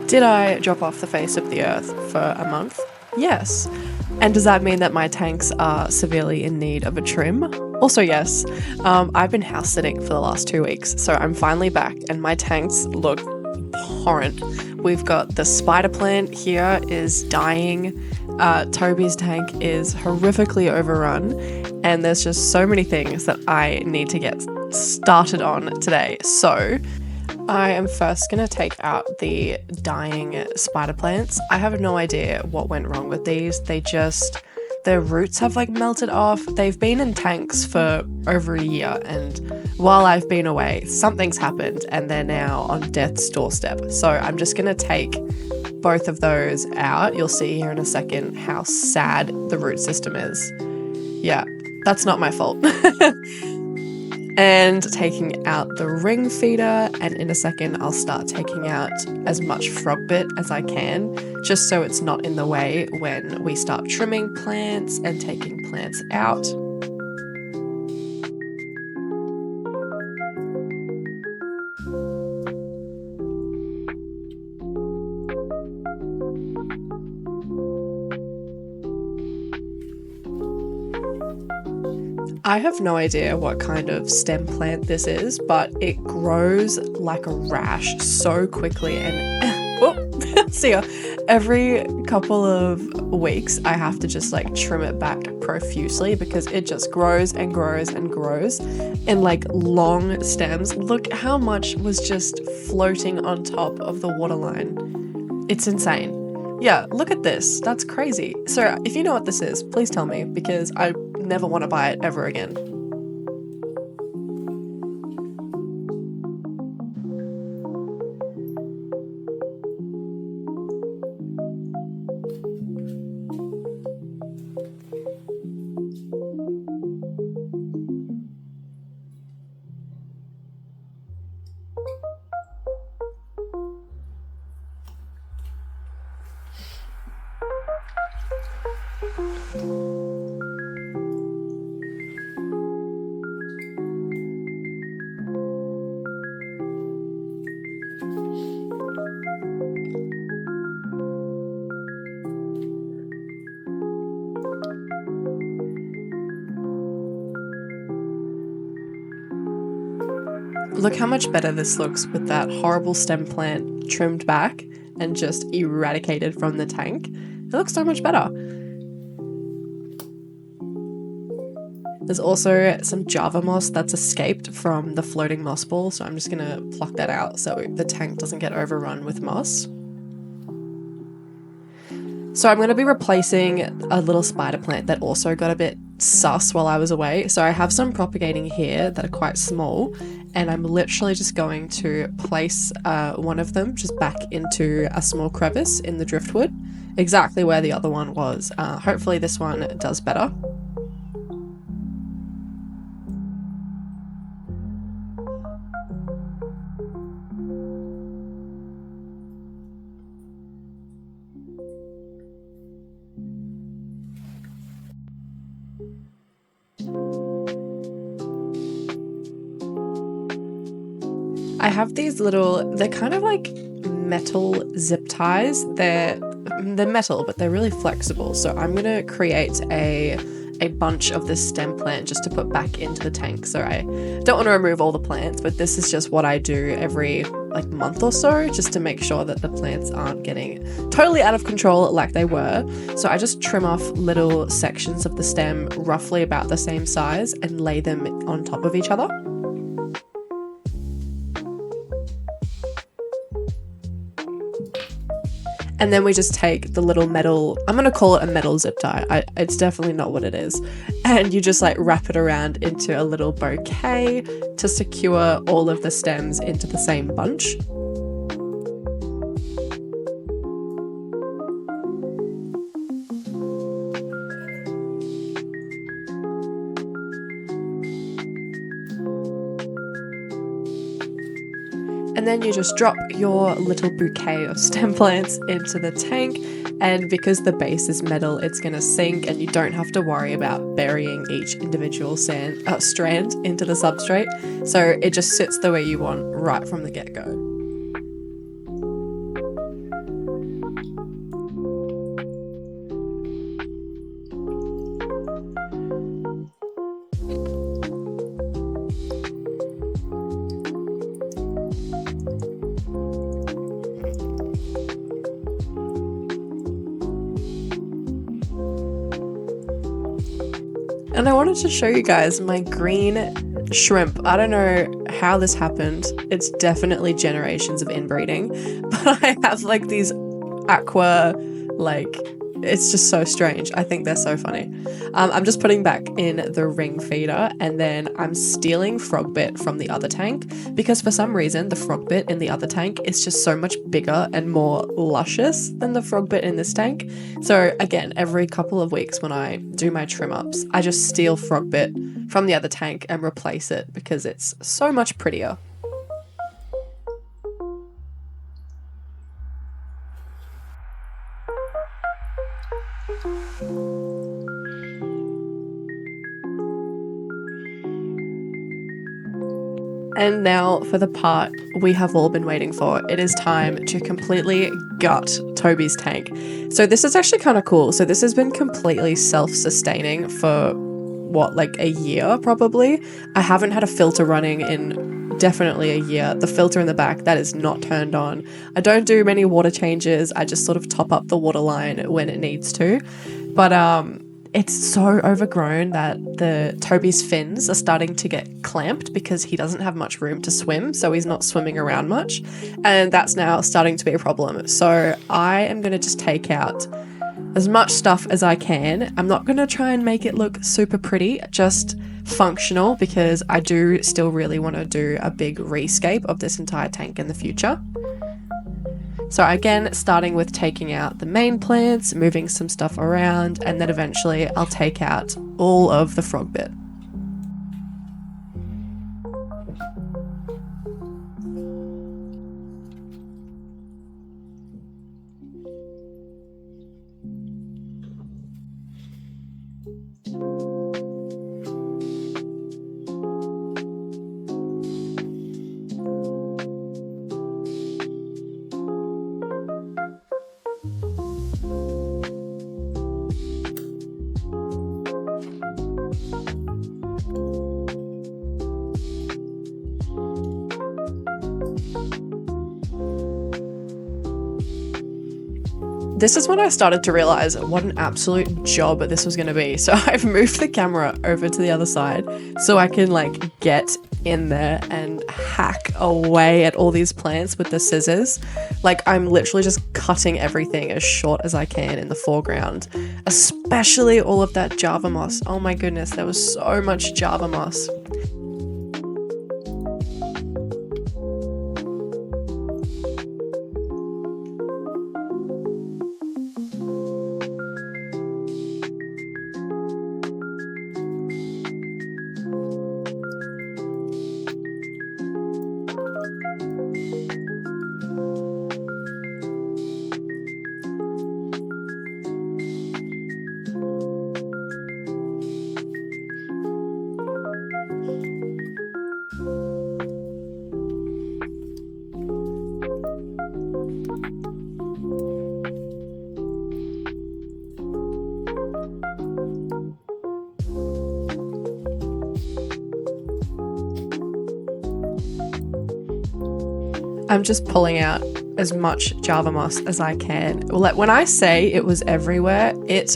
Did I drop off the face of the earth for a month? Yes. And does that mean that my tanks are severely in need of a trim? Also, yes. I've been house sitting for the last 2 weeks, so I'm finally back and my tanks look horrend. We've got the spider plant here is dying. Toby's tank is horrifically overrun, and there's just so many things that I need to get started on today. So I am first going to take out the dying spider plants. I have no idea what went wrong with these. Their roots have like melted off. They've been in tanks for over a year, and while I've been away, something's happened and they're now on death's doorstep. So I'm just going to take both of those out. You'll see here in a second how sad the root system is. Yeah, that's not my fault. And taking out the ring feeder, and in a second I'll start taking out as much frog bit as I can, just so it's not in the way when we start trimming plants and taking plants out. I have no idea what kind of stem plant this is, but it grows like a rash so quickly, and see ya. Every couple of weeks I have to just like trim it back profusely because it just grows and grows and grows in like long stems. Look how much was just floating on top of the waterline. It's insane. Yeah, look at this. That's crazy. So if you know what this is, please tell me, because I never want to buy it ever again. Look how much better this looks with that horrible stem plant trimmed back and just eradicated from the tank. It looks so much better. There's also some Java moss that's escaped from the floating moss ball, so I'm just going to pluck that out so the tank doesn't get overrun with moss. So I'm going to be replacing a little spider plant that also got a bit sus while I was away. So I have some propagating here that are quite small, and I'm literally just going to place one of them just back into a small crevice in the driftwood, exactly where the other one was. Hopefully this one does better. I have these little, they're kind of like metal zip ties. They're metal, but they're really flexible. So I'm going to create a bunch of this stem plant just to put back into the tank. So I don't want to remove all the plants, but this is just what I do every like month or so, just to make sure that the plants aren't getting totally out of control like they were. So I just trim off little sections of the stem roughly about the same size and lay them on top of each other. And then we just take the little metal, I'm going to call it a metal zip tie. It's definitely not what it is. And you just like wrap it around into a little bouquet to secure all of the stems into the same bunch. And then you just drop your little bouquet of stem plants into the tank, and because the base is metal, it's going to sink and you don't have to worry about burying each individual strand into the substrate. So it just sits the way you want right from the get-go. And I wanted to show you guys my green shrimp. I don't know how this happened. It's definitely generations of inbreeding, but I have like these aqua, like, it's just so strange. I think they're so funny. I'm just putting back in the ring feeder, and then I'm stealing frog bit from the other tank because for some reason the frog bit in the other tank is just so much bigger and more luscious than the frog bit in this tank. So again, every couple of weeks when I do my trim ups, I just steal frog bit from the other tank and replace it because it's so much prettier. And now for the part we have all been waiting for. It is time to completely gut Toby's tank. So this is actually kind of cool. So this has been completely self-sustaining for what, like a year probably. I haven't had a filter running in definitely a year. The filter in the back, that is not turned on. I don't do many water changes. I just sort of top up the water line when it needs to. But it's so overgrown that the Toby's fins are starting to get clamped because he doesn't have much room to swim, so he's not swimming around much, and that's now starting to be a problem. So I am going to just take out as much stuff as I can. I'm not going to try and make it look super pretty, just functional, because I do still really want to do a big rescape of this entire tank in the future. So again, starting with taking out the main plants, moving some stuff around, and then eventually I'll take out all of the frog bit. This is when I started to realize what an absolute job this was going to be. So I've moved the camera over to the other side so I can like get in there and hack away at all these plants with the scissors. Like I'm literally just cutting everything as short as I can in the foreground, especially all of that Java moss. Oh my goodness, there was so much Java moss. I'm just pulling out as much Java moss as I can. When I say it was everywhere, which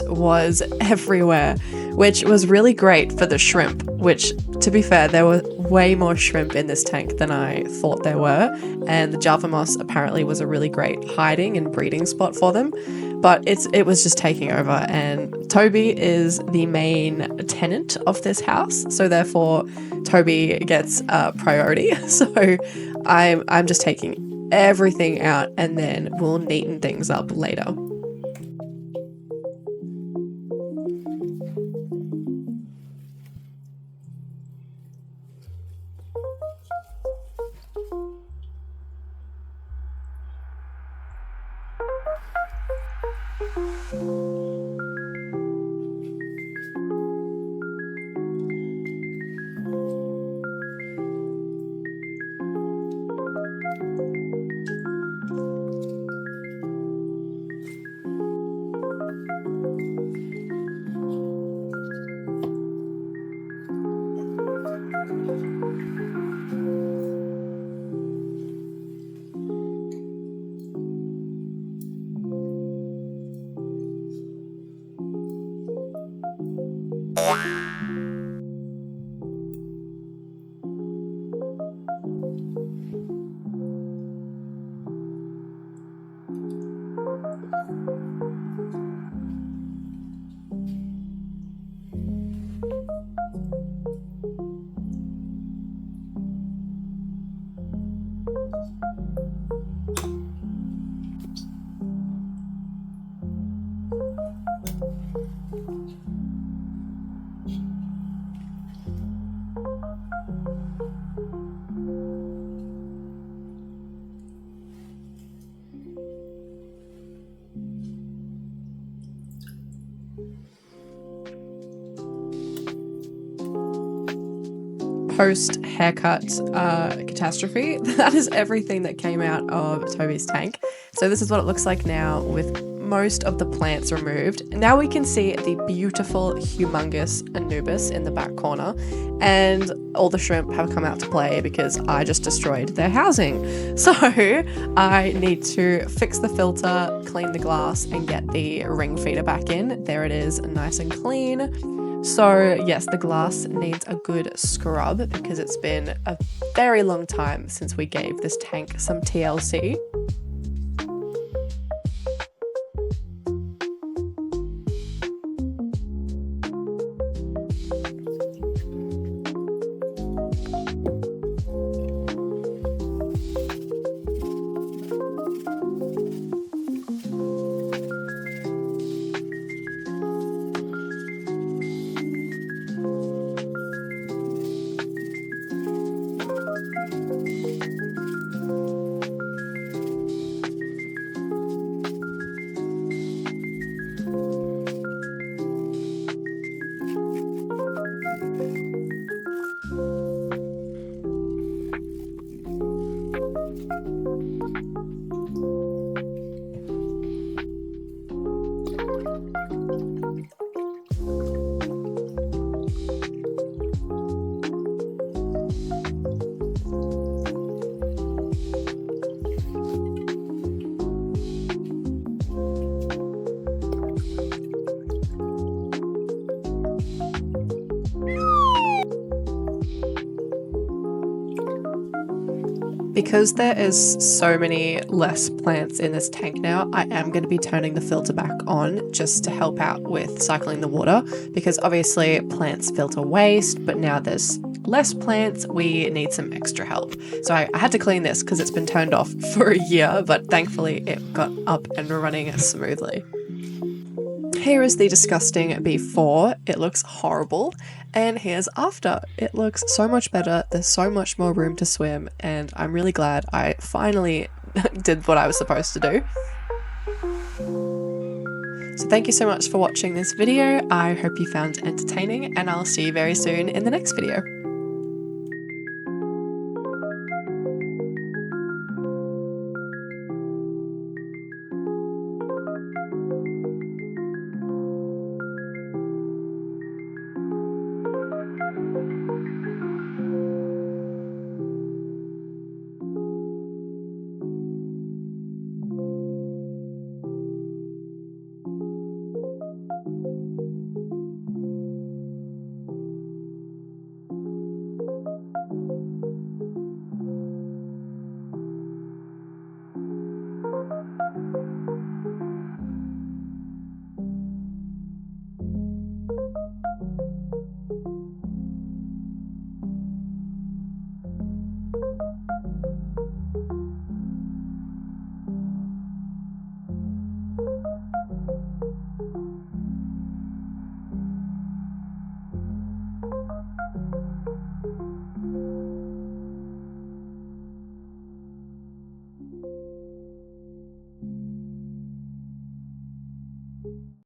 was really great for the shrimp, which, to be fair, there were way more shrimp in this tank than I thought there were, and the Java moss apparently was a really great hiding and breeding spot for them, but it was just taking over, and Toby is the main tenant of this house, so therefore Toby gets priority. So I'm just taking everything out and then we'll neaten things up later. post haircut catastrophe. That is everything that came out of Toby's tank. So this is what it looks like now with most of the plants removed. Now we can see the beautiful, humongous Anubis in the back corner, and all the shrimp have come out to play because I just destroyed their housing. So I need to fix the filter, clean the glass, and get the ring feeder back in. There it is, nice and clean. So yes, the glass needs a good scrub because it's been a very long time since we gave this tank some TLC. Because there is so many less plants in this tank now, I am going to be turning the filter back on just to help out with cycling the water, because obviously plants filter waste, but now there's less plants, we need some extra help. So I had to clean this because it's been turned off for a year, but thankfully it got up and running smoothly. Here is the disgusting before. It looks horrible. And here's after. It looks so much better. There's so much more room to swim, and I'm really glad I finally did what I was supposed to do. So thank you so much for watching this video. I hope you found it entertaining, and I'll see you very soon in the next video.